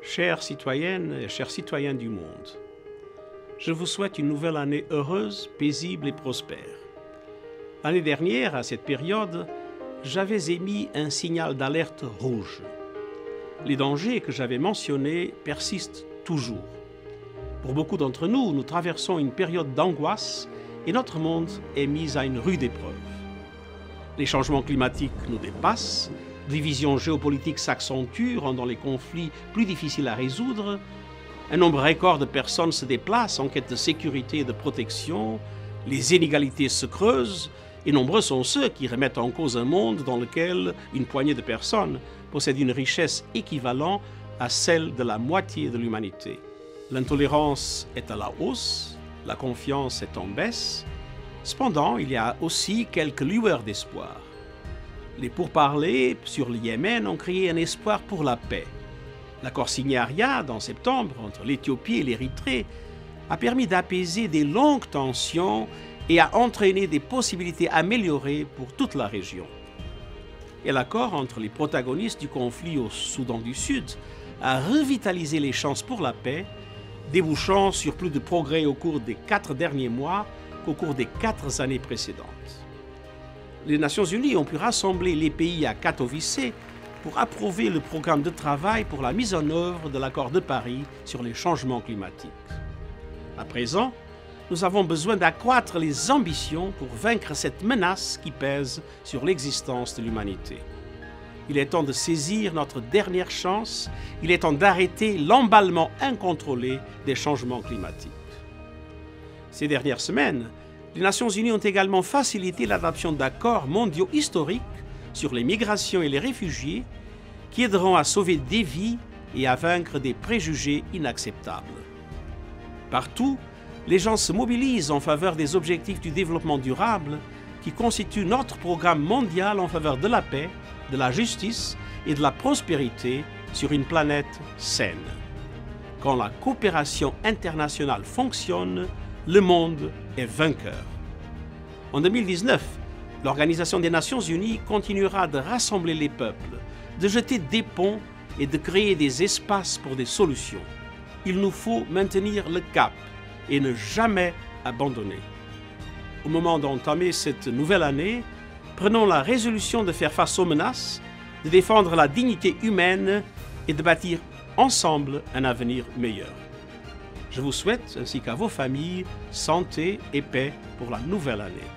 Chères citoyennes et chers citoyens du monde, je vous souhaite une nouvelle année heureuse, paisible et prospère. L'année dernière, à cette période, j'avais émis un signal d'alerte rouge. Les dangers que j'avais mentionnés persistent toujours. Pour beaucoup d'entre nous, nous traversons une période d'angoisse et notre monde est mis à une rude épreuve. Les changements climatiques nous dépassent, divisions géopolitiques s'accentuent, rendant les conflits plus difficiles à résoudre. Un nombre record de personnes se déplacent en quête de sécurité et de protection. Les inégalités se creusent et nombreux sont ceux qui remettent en cause un monde dans lequel une poignée de personnes possède une richesse équivalente à celle de la moitié de l'humanité. L'intolérance est à la hausse, la confiance est en baisse. Cependant, il y a aussi quelques lueurs d'espoir. Les pourparlers sur le Yémen ont créé un espoir pour la paix. L'accord signé à Riyad en septembre entre l'Éthiopie et l'Érythrée a permis d'apaiser des longues tensions et a entraîné des possibilités améliorées pour toute la région. Et l'accord entre les protagonistes du conflit au Soudan du Sud a revitalisé les chances pour la paix, débouchant sur plus de progrès au cours des 4 derniers mois qu'au cours des 4 années précédentes. Les Nations Unies ont pu rassembler les pays à Katowice pour approuver le programme de travail pour la mise en œuvre de l'accord de Paris sur les changements climatiques. À présent, nous avons besoin d'accroître les ambitions pour vaincre cette menace qui pèse sur l'existence de l'humanité. Il est temps de saisir notre dernière chance, il est temps d'arrêter l'emballement incontrôlé des changements climatiques. Ces dernières semaines, les Nations Unies ont également facilité l'adoption d'accords mondiaux historiques sur les migrations et les réfugiés qui aideront à sauver des vies et à vaincre des préjugés inacceptables. Partout, les gens se mobilisent en faveur des objectifs du développement durable qui constituent notre programme mondial en faveur de la paix, de la justice et de la prospérité sur une planète saine. Quand la coopération internationale fonctionne, le monde est vainqueur. En 2019, l'Organisation des Nations Unies continuera de rassembler les peuples, de jeter des ponts et de créer des espaces pour des solutions. Il nous faut maintenir le cap et ne jamais abandonner. Au moment d'entamer cette nouvelle année, prenons la résolution de faire face aux menaces, de défendre la dignité humaine et de bâtir ensemble un avenir meilleur. Je vous souhaite, ainsi qu'à vos familles, santé et paix pour la nouvelle année.